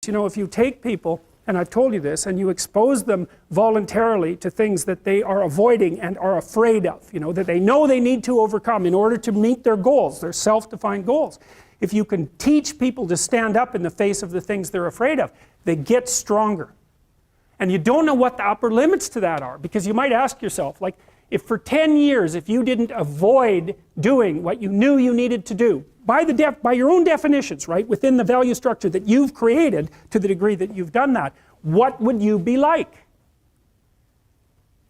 you know, if you take people, and I've told you this, and you expose them voluntarily to things that they are avoiding and are afraid of, you know, that they know they need to overcome in order to meet their goals, their self-defined goals. If you can teach people to stand up in the face of the things they're afraid of, they get stronger. And you don't know what the upper limits to that are, because you might ask yourself, like, if for 10 years, if you didn't avoid doing what you knew you needed to do, by your own definitions, right, within the value structure that you've created to the degree that you've done that, what would you be like?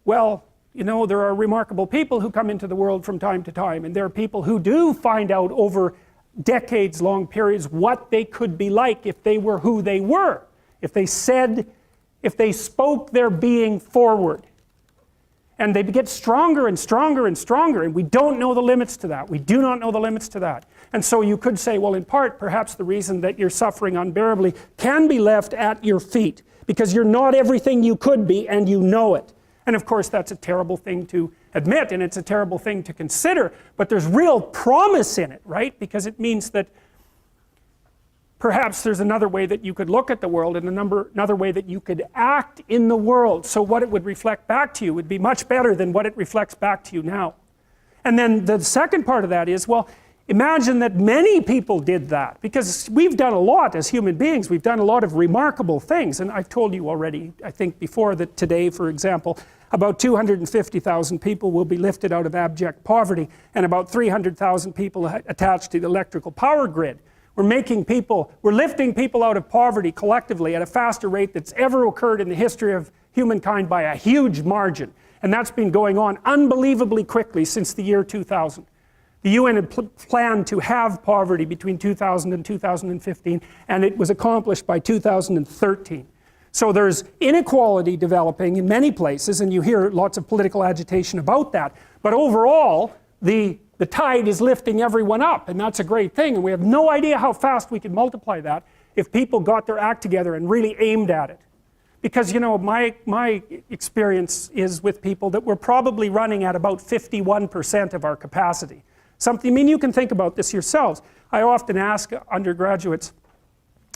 Well, you know, there are remarkable people who come into the world from time to time, and there are people who do find out over decades-long periods what they could be like if they were who they were, if they spoke their being forward. And they get stronger and stronger and stronger, and we don't know the limits to that. We do not know the limits to that. And so you could say, well, in part, perhaps the reason that you're suffering unbearably can be left at your feet, because you're not everything you could be, and you know it. And of course, that's a terrible thing to admit, and it's a terrible thing to consider, but there's real promise in it, right? Because it means that perhaps there's another way that you could look at the world, and another way that you could act in the world, so what it would reflect back to you would be much better than what it reflects back to you now. And then the second part of that is, well, imagine that many people did that, because we've done a lot as human beings. We've done a lot of remarkable things, and I've told you already, I think before, that today, for example, about 250,000 people will be lifted out of abject poverty, and about 300,000 people attached to the electrical power grid. We're lifting people out of poverty collectively at a faster rate that's ever occurred in the history of humankind by a huge margin. And that's been going on unbelievably quickly since the year 2000. The UN had planned to have poverty between 2000 and 2015, and it was accomplished by 2013. So there's inequality developing in many places, and you hear lots of political agitation about that. But overall, the tide is lifting everyone up, and that's a great thing, and we have no idea how fast we could multiply that if people got their act together and really aimed at it. Because, you know, my experience is with people that we're probably running at about 51% of our capacity. I mean, you can think about this yourselves. I often ask undergraduates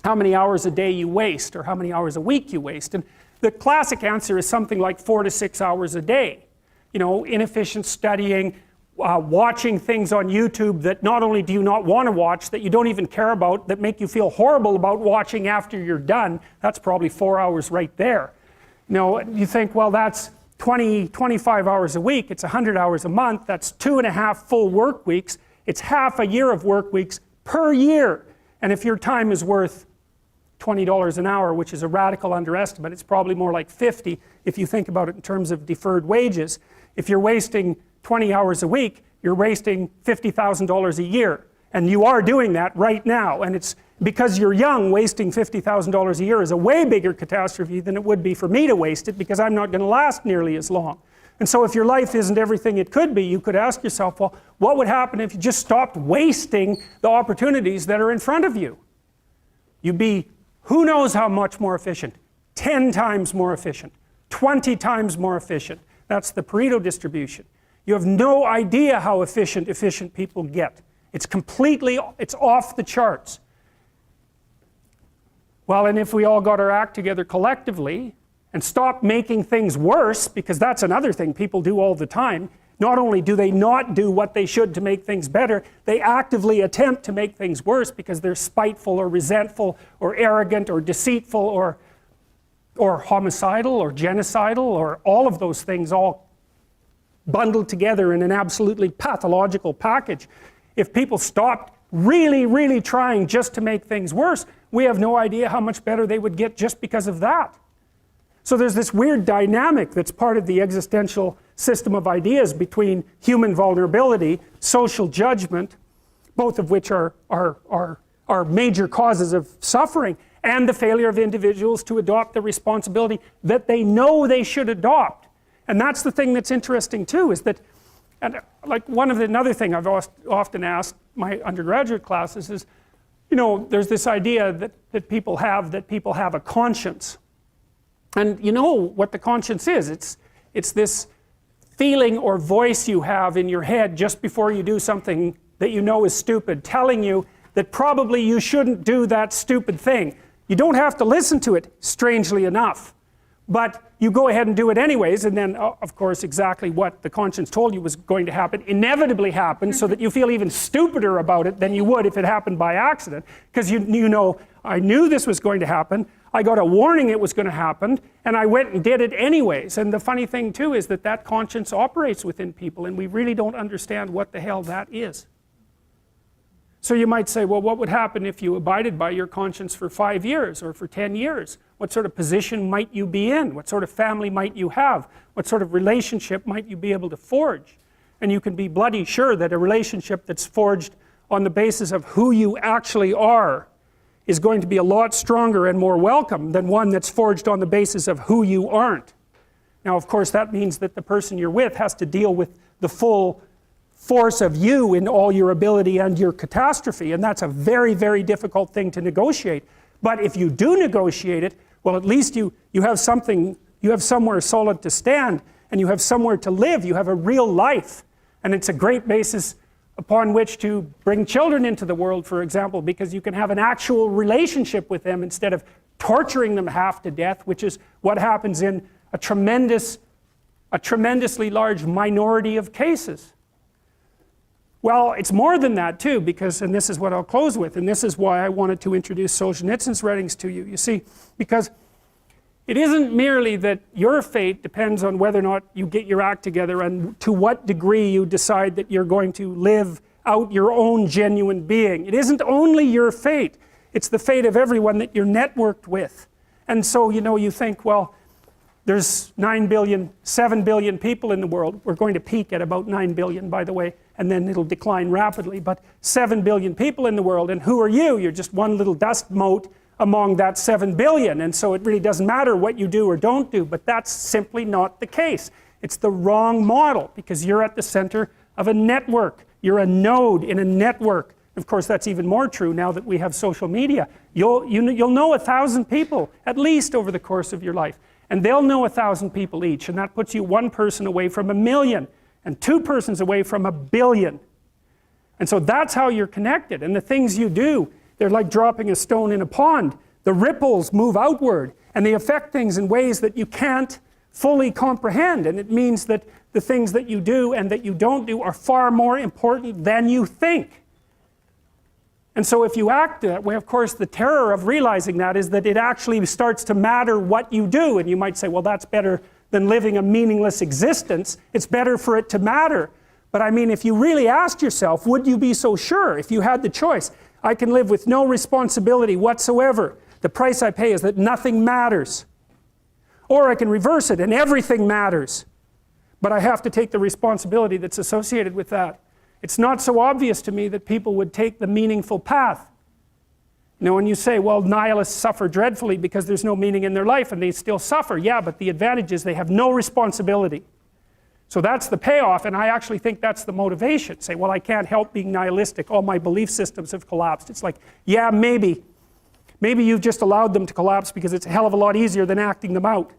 how many hours a day you waste, or how many hours a week you waste, and the classic answer is something like 4 to 6 hours a day. You know, inefficient studying, watching things on YouTube that not only do you not want to watch, that you don't even care about, that make you feel horrible about watching after you're done. That's probably 4 hours right there. You know, you think, well, that's 25 hours a week, it's 100 hours a month, that's 2.5 full work weeks, it's half a year of work weeks per year. And if your time is worth $20 an hour, which is a radical underestimate, it's probably more like 50 if you think about it in terms of deferred wages. If you're wasting 20 hours a week, you're wasting $50,000 a year. And you are doing that right now. And it's because you're young, wasting $50,000 a year is a way bigger catastrophe than it would be for me to waste it, because I'm not going to last nearly as long. And so if your life isn't everything it could be, you could ask yourself, well, what would happen if you just stopped wasting the opportunities that are in front of you? You'd be, who knows how much more efficient? 10 times more efficient, 20 times more efficient. That's the Pareto distribution. You have no idea how efficient people get. It's off the charts. Well, and if we all got our act together collectively and stopped making things worse, because that's another thing people do all the time, not only do they not do what they should to make things better, they actively attempt to make things worse because they're spiteful or resentful or arrogant or deceitful or homicidal or genocidal, or all of those things all bundled together in an absolutely pathological package. If people stopped really, really trying just to make things worse, we have no idea how much better they would get just because of that. So there's this weird dynamic that's part of the existential system of ideas between human vulnerability, social judgment, both of which are major causes of suffering, and the failure of individuals to adopt the responsibility that they know they should adopt. And that's the thing that's interesting too, is that, and like another thing I've often asked my undergraduate classes is, you know, there's this idea that people have a conscience. And you know what the conscience is. It's this feeling or voice you have in your head just before you do something that you know is stupid, telling you that probably you shouldn't do that stupid thing. You don't have to listen to it, strangely enough. But you go ahead and do it anyways, and then, of course, exactly what the conscience told you was going to happen inevitably happens, so that you feel even stupider about it than you would if it happened by accident. Because you know, I knew this was going to happen, I got a warning it was going to happen, and I went and did it anyways. And the funny thing too is that that conscience operates within people, and we really don't understand what the hell that is. So you might say, well, what would happen if you abided by your conscience for 5 years or for 10 years? What sort of position might you be in? What sort of family might you have? What sort of relationship might you be able to forge? And you can be bloody sure that a relationship that's forged on the basis of who you actually are is going to be a lot stronger and more welcome than one that's forged on the basis of who you aren't. Now, of course, that means that the person you're with has to deal with the full force of you in all your ability and your catastrophe, and that's a very, very difficult thing to negotiate. But if you do negotiate it, well, at least you have something, you have somewhere solid to stand, and you have somewhere to live, you have a real life, and it's a great basis upon which to bring children into the world, for example, because you can have an actual relationship with them instead of torturing them half to death, which is what happens in a tremendously large minority of cases. Well, it's more than that too, because, and this is what I'll close with, and this is why I wanted to introduce Solzhenitsyn's writings to you. You see, because it isn't merely that your fate depends on whether or not you get your act together and to what degree you decide that you're going to live out your own genuine being. It isn't only your fate, it's the fate of everyone that you're networked with. And so, you know, you think, well, there's 9 billion, 7 billion people in the world. We're going to peak at about 9 billion, by the way, and then it'll decline rapidly. But 7 billion people in the world, and who are you? You're just one little dust mote among that 7 billion. And so it really doesn't matter what you do or don't do, but that's simply not the case. It's the wrong model, because you're at the center of a network. You're a node in a network. Of course, that's even more true now that we have social media. You'll know 1,000 people, at least, over the course of your life. And they'll know 1,000 people each, and that puts you one person away from 1 million, and 2 persons away from 1 billion. And so that's how you're connected. And the things you do, they're like dropping a stone in a pond. The ripples move outward, and they affect things in ways that you can't fully comprehend. And it means that the things that you do and that you don't do are far more important than you think. And so if you act that way, of course, the terror of realizing that is that it actually starts to matter what you do. And you might say, well, that's better than living a meaningless existence. It's better for it to matter. But I mean, if you really asked yourself, would you be so sure if you had the choice? I can live with no responsibility whatsoever. The price I pay is that nothing matters. Or I can reverse it and everything matters. But I have to take the responsibility that's associated with that. It's not so obvious to me that people would take the meaningful path. You know, when you say, well, nihilists suffer dreadfully because there's no meaning in their life, and they still suffer. Yeah, but the advantage is they have no responsibility. So that's the payoff, and I actually think that's the motivation. Say, well, I can't help being nihilistic. All my belief systems have collapsed. It's like, yeah, maybe. Maybe you've just allowed them to collapse because it's a hell of a lot easier than acting them out.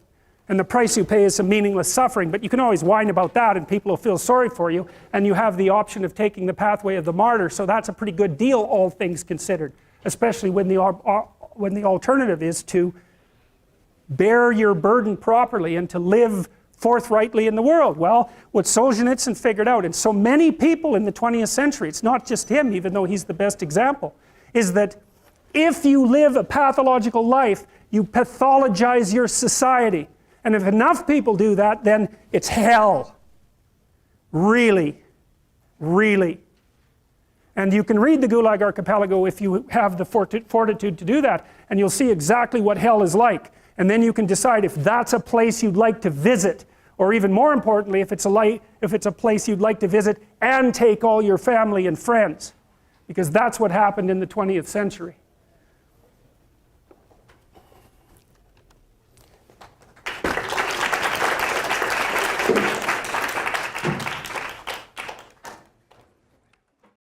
And the price you pay is some meaningless suffering, but you can always whine about that and people will feel sorry for you, and you have the option of taking the pathway of the martyr, so that's a pretty good deal, all things considered, especially when the alternative is to bear your burden properly and to live forthrightly in the world. Well, what Solzhenitsyn figured out, and so many people in the 20th century, it's not just him, even though he's the best example, is that if you live a pathological life, you pathologize your society. And if enough people do that, then it's hell. Really. Really. And you can read the Gulag Archipelago if you have the fortitude to do that, and you'll see exactly what hell is like. And then you can decide if that's a place you'd like to visit, or even more importantly, if it's a place you'd like to visit and take all your family and friends. Because that's what happened in the 20th century.